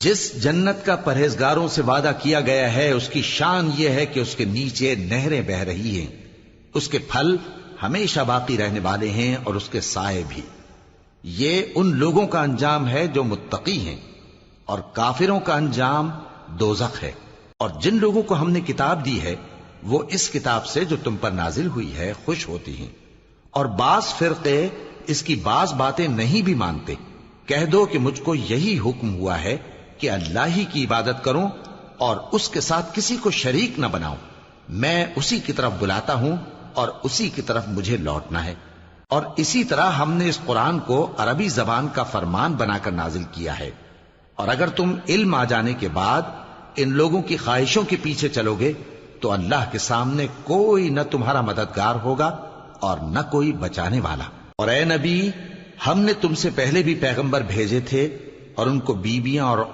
जिस जन्नत का परहेजगारों से वादा किया गया है उसकी शान यह है कि उसके नीचे नहरें बह रही हैं, उसके फल हमेशा बाकी रहने वाले हैं और उसके साए भी। ये उन लोगों का अंजाम है जो मुत्तकी हैं, और काफिरों का अंजाम दोजख है। और जिन लोगों को हमने किताब दी है वो इस किताब से जो तुम पर नाजिल हुई है खुश होती हैं, और बास फिरके इसकी बास बातें नहीं भी मानते। कह दो कि मुझको यही हुक्म हुआ है कि अल्लाह ही की इबादत करूं और उसके साथ किसी को शरीक न बनाऊं। मैं उसी की तरफ बुलाता हूं और उसी की तरफ मुझे लौटना है। और इसी तरह हमने इस कुरान को अरबी जबान का फरमान बनाकर नाजिल किया है। और अगर तुम इल्म आ जाने के बाद इन लोगों की ख्वाहिशों के पीछे चलोगे तो अल्लाह के सामने कोई न तुम्हारा मददगार होगा और न कोई बचाने वाला। और ए नबी, हमने तुमसे पहले भी पैगंबर भेजे थे और उनको बीबियां और